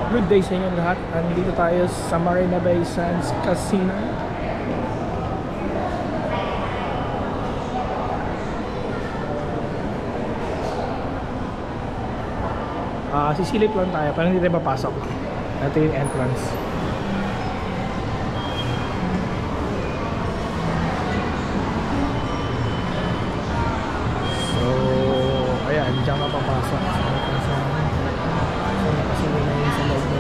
Good day sa inyo lahat. Nandito tayo sa Marina Bay Sands Casino. Sisilip lang tayo, parang hindi tayo papasok. Ito yung entrance. So, ayan, diyan ka papasok. Nakasili na yun sa loob mo.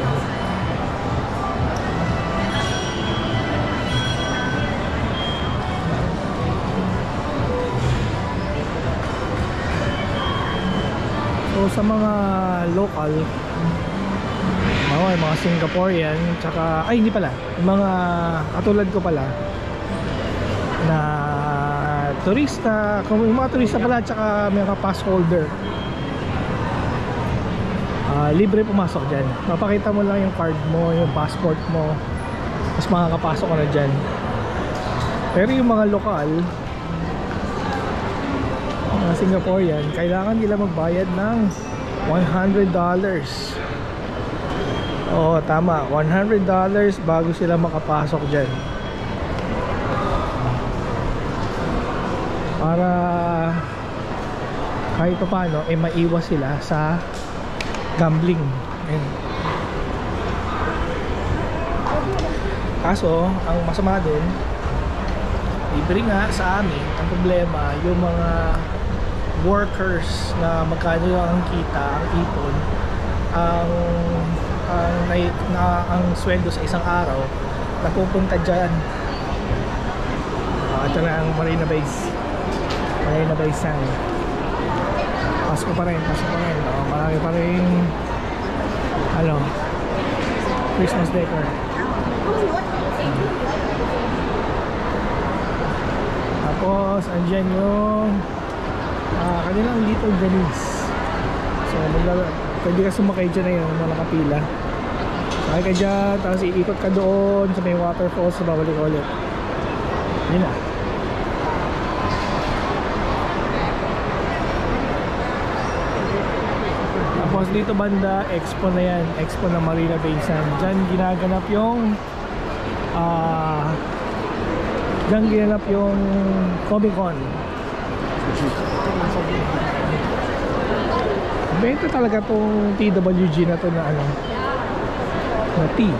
So sa mga local, mga Singaporean, tsaka, ay hindi pala, mga katulad ko pala na turista, yung mga turista pala, tsaka may mga pass holder, libre pumasok dyan. Mapakita mo lang yung card mo, yung passport mo, tapos makakapasok ka na dyan. Pero yung mga lokal, mga Singaporean, kailangan nila magbayad ng $100. Oo, tama, $100 bago sila makapasok dyan. Para kahit pa paano, maiwas sila sa gambling. Ayan. Kaso, ang masama dun, libre nga sa amin. Ang problema, yung mga workers na magkano ang kita, ang ipon, ang sweldo sa isang araw napupunta dyan. Ito na ang Marina Bay Sands. Pasko pa rin. Marami pa rin Christmas decor. Tapos andyan yung kanilang Little Venice. So pwede ka sumakay dyan na yun, nakapila. Sakay ka dyan, tapos iikot ka doon sa may waterfalls na babalik ulit. Yun na. Tapos dito banda, expo na yan, expo na Marina Bay Sands. Diyan ginaganap yung Comic Con. Bento talaga tong TWG na to na na T.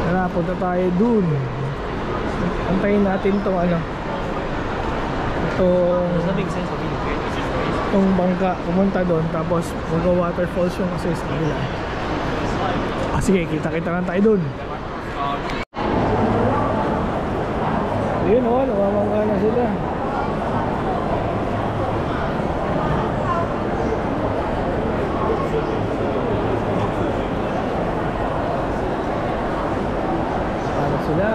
Tara, punta tayo dun. Antayin natin tong itong bangka, pumunta doon, tapos mag-waterfalls yung kasi sa kabila. Sige, kita-kita lang tayo doon. Yun namamangka na sila. Ano sila?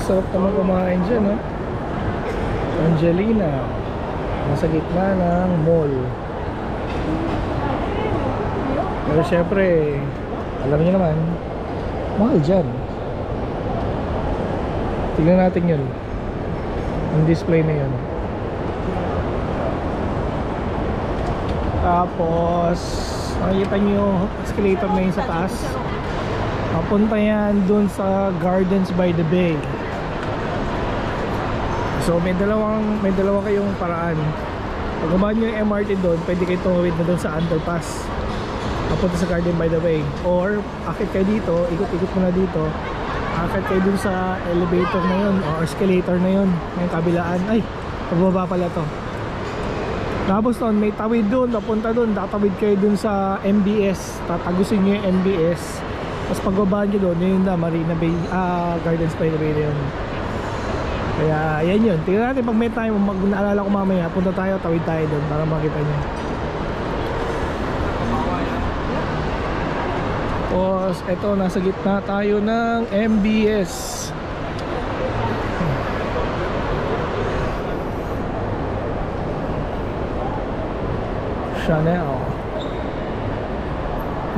Sarap naman kumain dyan, Angelina, nasa gitna ng mall. Pero syempre, alam niyo naman, mahal dyan. Tignan natin yun, ang display na yun. Tapos makikita niyo yung escalator na yun sa taas. Papunta yan dun sa Gardens by the Bay. So may dalawa kayong paraan. Pag gumawa nyo yung MRT doon, pwede kayo tumawid na doon sa underpass papunta sa Garden by the Bay. Or akit kayo dito, ikot-ikot mo na dito, akit kayo doon sa elevator na yun o escalator na yun, may kabilaan. Ay, pagbaba pala to. Tapos doon, may tawid doon, papunta doon, tatawid kayo doon sa MBS, tatagusin nyo yung MBS. Tapos pagbaba nyo doon, yun na Marina Bay, Gardens by the Bay na yun. Kaya yan yun, tingnan natin pag may time, naalala ko mamaya, punta tayo, tawid tayo doon para makita nyo. Tapos eto, nasa gitna tayo ng MBS. Chanel.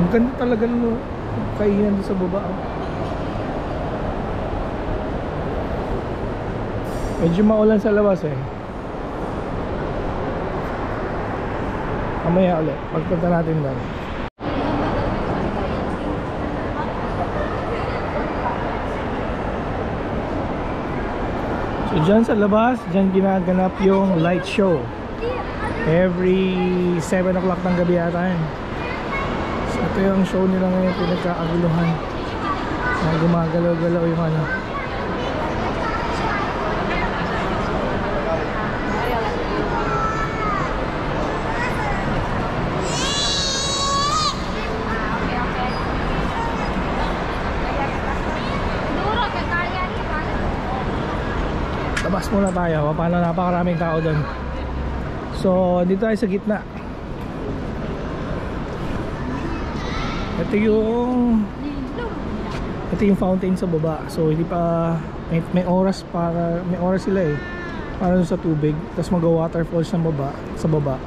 Ang ganda talaga ng kainan doon sa baba. Medyo maulan sa labas Mamaya ulit, pagpunta natin doon. So dyan sa labas, dyan ginaganap yung light show. Every 7 o'clock ng gabi yata yun. So ito yung show nila ngayon, pinagkakaguluhan. Gumagalaw-galaw yung ano. Labas muna tayo, paano napakaraming tao doon. So dito tayo sa gitna. Ito yung fountain sa baba. So hindi pa may oras para sila eh para sa tubig. Tapos mag-waterfalls sa baba.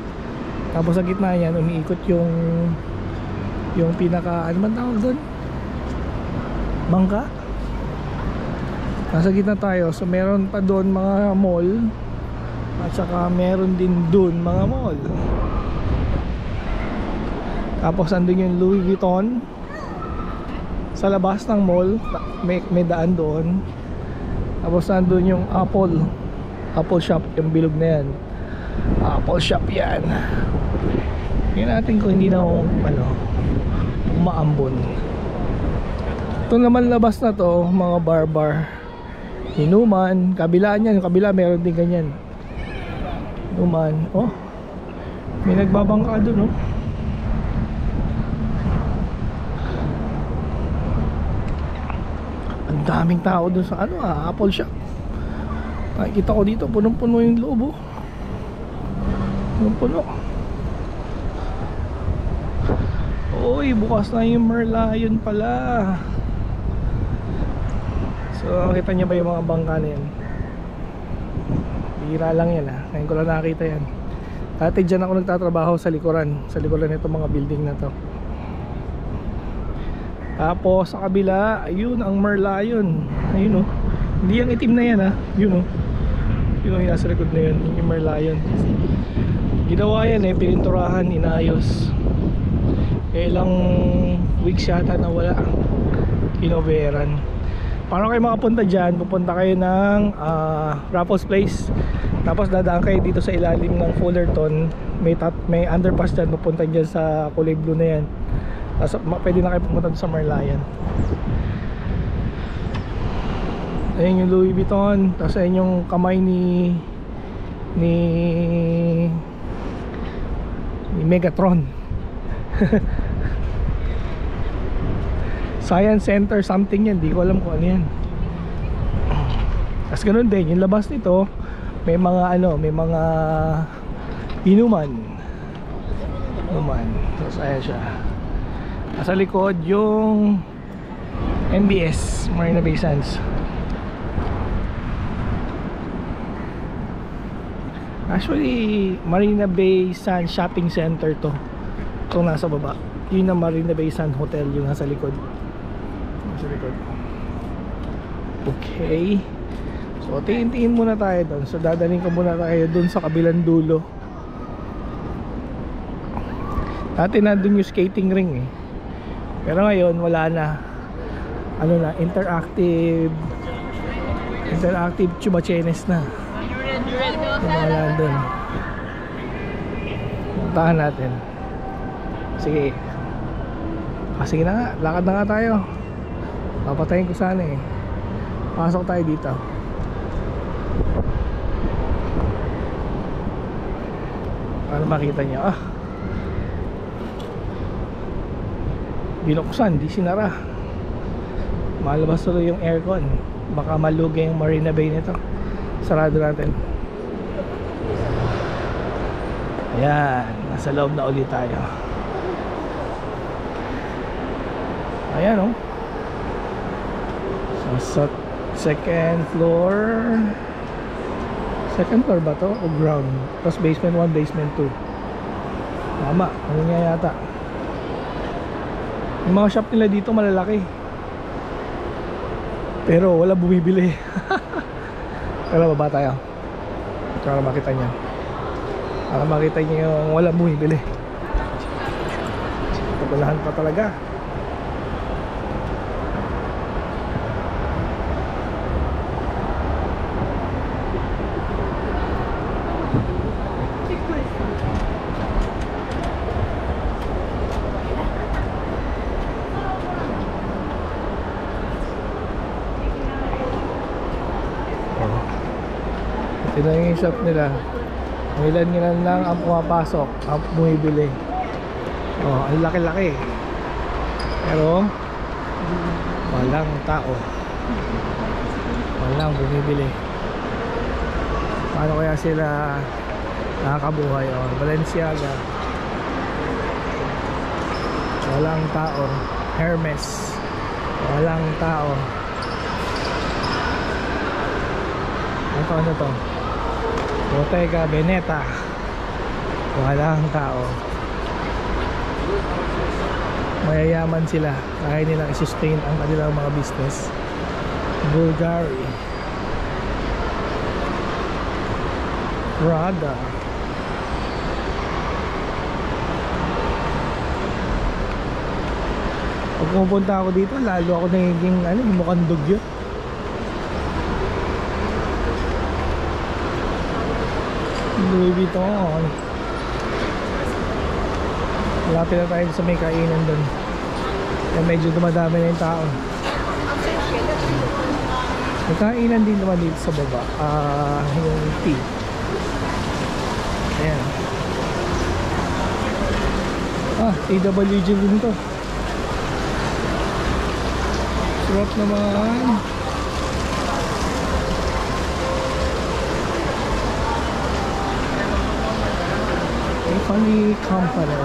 Tapos sa gitna yan umiikot yung pinaka ano man tawag doon? Bangka. Nasa gitna tayo, so meron pa doon mga mall at saka meron din doon mga mall. Tapos andun yung Louis Vuitton sa labas ng mall, may daan doon. Tapos andun yung Apple shop, yung bilog na yan. Apple shop yan. Tingnan natin kung hindi na umaambon. Ito naman labas na to, mga bar. Inuman, kabila niyan, yung kabila meron din ganyan. Inuman, oh. May nagbabangka doon, oh. Ang daming tao doon sa Apple shop. Nakikita ko dito, punong-puno yung loob, oh. Punong-puno. Oy, bukas na yung Merlion pala. So nakita niyo ba yung mga bangka na yan? Bihira lang yan ha. Ngayon ko lang nakita yan. Dati dyan ako nagtatrabaho sa likuran nito mga building na to. Tapos sa kabila, ayun ang Merlion. Ayun oh. Hindi yung itim na yan ha. Yun oh. Yun yung nasa likod na yun. Yung Merlion. Ginawa yan eh. Pininturahan, inayos. Ilang weeks yata na wala. Inoveran. Paano kayo makapunta dyan? Pupunta kayo ng Raffles Place. Tapos dadaan kayo dito sa ilalim ng Fullerton. May underpass dyan. Pupunta dyan sa kulay blue na yan. Tapos pwede na kayo pumunta sa Merlion. Ayun yung Louis Vuitton. Tapos ayun yung kamay ni Megatron. Science Center something yan, di ko alam kung ano yan. Tapos ganun din, yung labas nito may mga inuman. Tapos ayan siya. Nasa likod yung MBS, Marina Bay Sands. Actually Marina Bay Sands Shopping Center to. Itong nasa baba, yun ang Marina Bay Sands Hotel, yung nasa likod. Okay. So tingin muna tayo doon. So dadaling ko muna tayo doon sa kabilang dulo. Dati nandun yung skating ring eh. Pero ngayon wala na. Ano na, interactive chubachenes na. Wala doon. Puntahan natin. Sige. Sige na nga, lakad na nga tayo. Papatayin ko sana eh. Pasok tayo dito. Para makita niyo. Binuksan, di sinara. Malabas tuloy yung aircon. Baka malugay yung Marina Bay nito. Sarado natin. Ayan, nasa loob na ulit tayo. Ayan oh. So, sa second floor ba to? O ground? Tapos basement 1, basement 2. Tama, ano nga yata. Yung mga shop nila dito malalaki. Pero wala bumibili. Pero baba tayo para makita niya. Para makita niyo yung wala bumibili. Kabalahan pa talaga. Ito na yung shop nila. Ilan lang ang pumapasok, ang bumibili. Oh, ang laki-laki. Pero walang tao. Walang bumibili. Paano kaya sila nakakabuhay? Oh, Balenciaga. Walang tao. Hermes. Walang tao. Ano to? Bottega Veneta. Walang tao. Mayayaman sila. Kaya nilang i-sustain ang kanilang mga business. Bulgari, Prada. Pag pumunta ako dito, lalo ako nagiging mukhang dugyo. Louis Vuitton. Malapit na tayo sa may kainan doon. Kaya medyo dumadami na yung tao. May kainan din naman dito sa baba. Yung tea. Ayan. TWG din to. Sarap naman. Funny Company.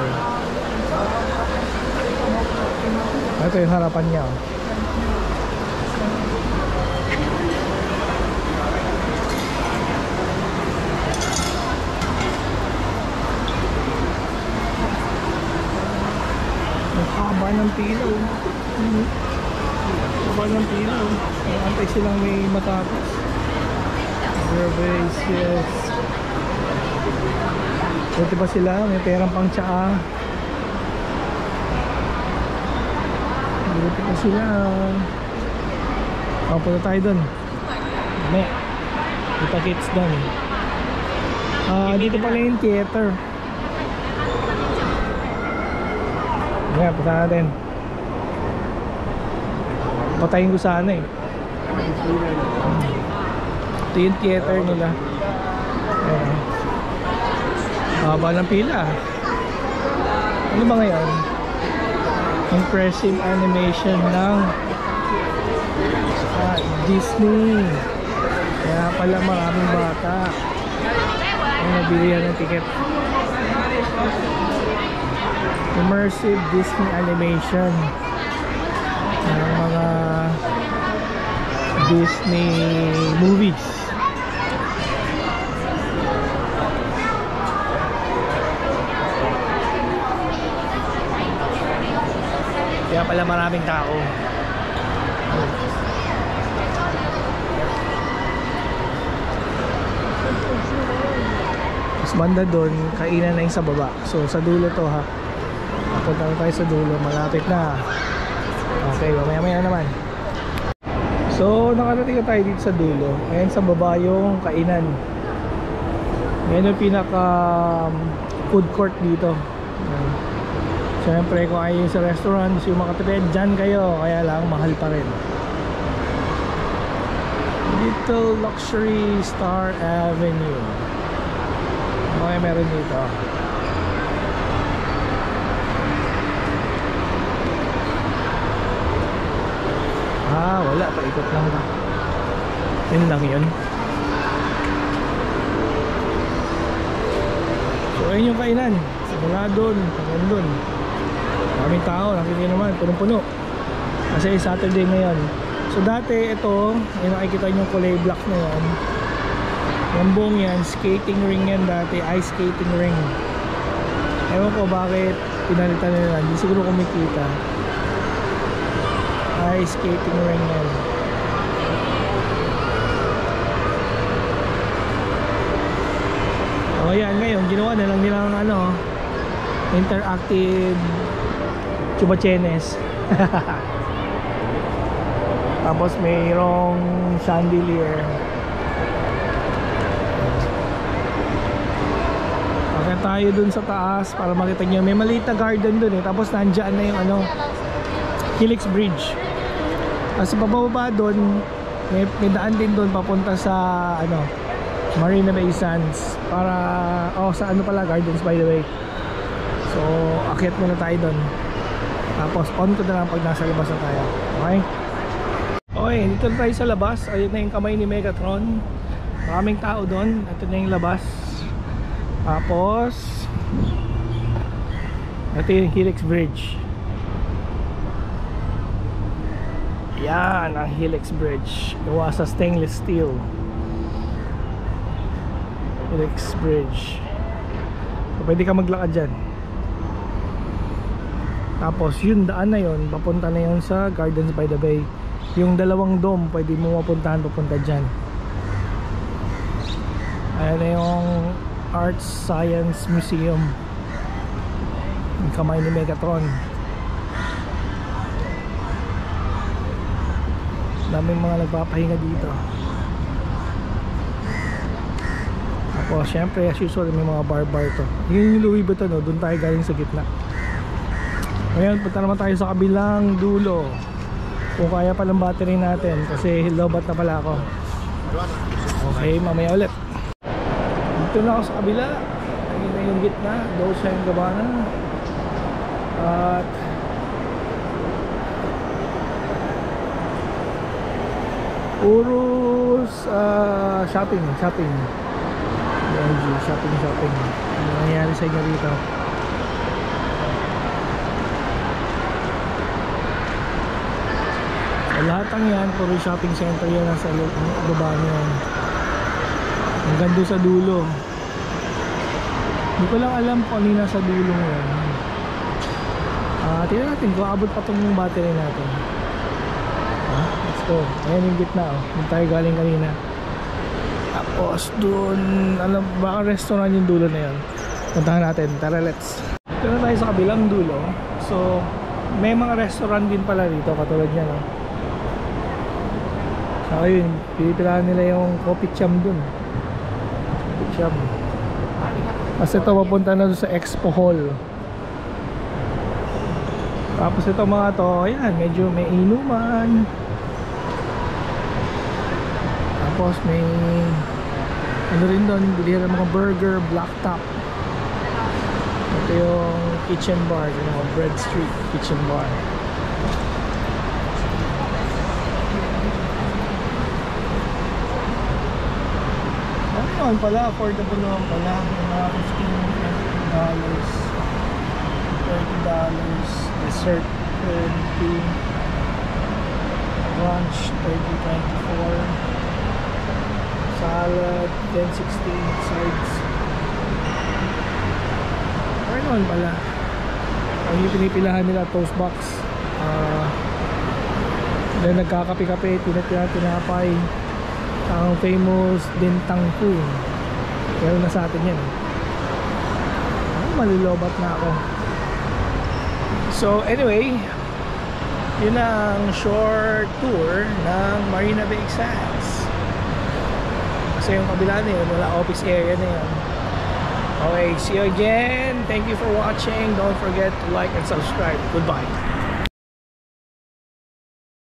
Ito yung harapan niya. Ang haba ng pila. Haba ng pila. Antay silang may matapos. Yes. Buti pa sila, may perang pang tsaa. Buti pa sila. Punta tayo dun. May kita kits dun. Dito pala yung theater. Ayan, punta natin. Patayin ko sana eh. Ito yung theater nila. Ayan. Haba ng pila. Ano ba ngayon? Impressive animation ng Disney. Kaya pala maraming bata ang nabilihan ng ticket. Immersive Disney animation ng mga Disney movies. Kaya pala maraming tao. Mas banda doon, kainan na yung sa baba. So sa dulo to ha. Punta na tayo sa dulo, malapit na. Okay, mamaya naman. So nakarating na tayo dito sa dulo. Ayan sa baba yung kainan. Ayan yung pinaka food court dito. Ayan. Siyempre kung ayaw sa restaurant, gusto yung makatipid, dyan kayo. Kaya lang, mahal pa rin. Little Luxury Star Avenue. Okay, meron dito. Wala. Paikot lang ba? Yun lang yun. So, ayun yung kainan. Mula doon, hanggang doon. Maraming tao, nakikita naman, punong-puno. Kasi Saturday ngayon. So dati ito, yung nakikita nyo kulay black na yan. Yung buong yan, skating ring yan dati, ice skating ring. Ewan ko bakit pinalitan nila, hindi siguro kumikita. Ice skating ring yan. O yan, ngayon, ginawa na lang nilang interactive Chubachenes. Tapos mayroong chandelier. Okay tayo dun sa taas para makita nyo. May maliit na garden dun eh. Tapos nandyan na yung ano, Helix Bridge. Kasi pababa dun, may daan din dun papunta sa ano, Marina Bay Sands. Para, sa ano pala, gardens by the way. So, akyat muna tayo dun. Tapos on ko na lang pag nasa labas na tayo. Okay? Okay, dito na tayo sa labas. Ayun na yung kamay ni Megatron. Maraming tao doon. Ito na yung labas. Tapos ito yung Helix Bridge. Yan ang Helix Bridge. Gawa sa stainless steel. Helix Bridge. So, pwede ka maglakad dyan. Tapos yung daan na yun, papunta na yun sa Gardens by the Bay. Yung dalawang dome, pwede mo mapuntahan papunta dyan. Ayan na yung Arts Science Museum. Yung kamay ni Megatron. Daming mga nagpapahinga dito. Tapos syempre as usual may mga bar to. Yung Louis Vuitton, doon tayo galing sa gitna. Ngayon punta naman tayo sa kabilang dulo. Kung kaya palang battery natin kasi lobat na pala ako. Okay, mamaya ulit. Dito na ako sa kabila. Ayun na yung gitna, Dolce & Gabbana. At puros shopping. Shopping. Ano nangyayari sa inyo dito? Lahat ng yan, puro shopping center yan nasa baba niyan. Hanggang doon sa dulo. Hindi ko lang alam kung ano yung nasa dulo yan. Tingnan natin kung abot pa itong battery natin. Let's go. Ayan yung gitna. Doon tayo galing kanina. Tapos doon, alam, baka restaurant yung dulo na yun. Puntahan natin. Tara, let's. Ito na tayo sa kabilang dulo. So, may mga restaurant din pala dito. Katulad niya, no? So ayun, pinipilahan nila yung coffee cham dun. Coffee cham. Kasi ito papunta na doon sa Expo Hall. Tapos ito mga to, ayan, medyo may inuman. Tapos may ano rin doon, bilihan ng mga burger, black top. Ito yung kitchen bar, yung Bread Street kitchen bar. Ano pala, affordable naman pala. Mga $15, $30, dessert 30, lunch 30, 24, salad 10, 16, sides. Okay naman pala. Ang yung pinipilahan nila, toast box. Then nagkakape-kape, tinapay. Ang famous Bintang Food. Pero na sa atin yan. Malilobat na ako. So anyway, yun ang short tour ng Marina Bay Sands. Kasi yung kabila na yun, wala office area na yun. Okay, see you again. Thank you for watching. Don't forget to like and subscribe. Goodbye.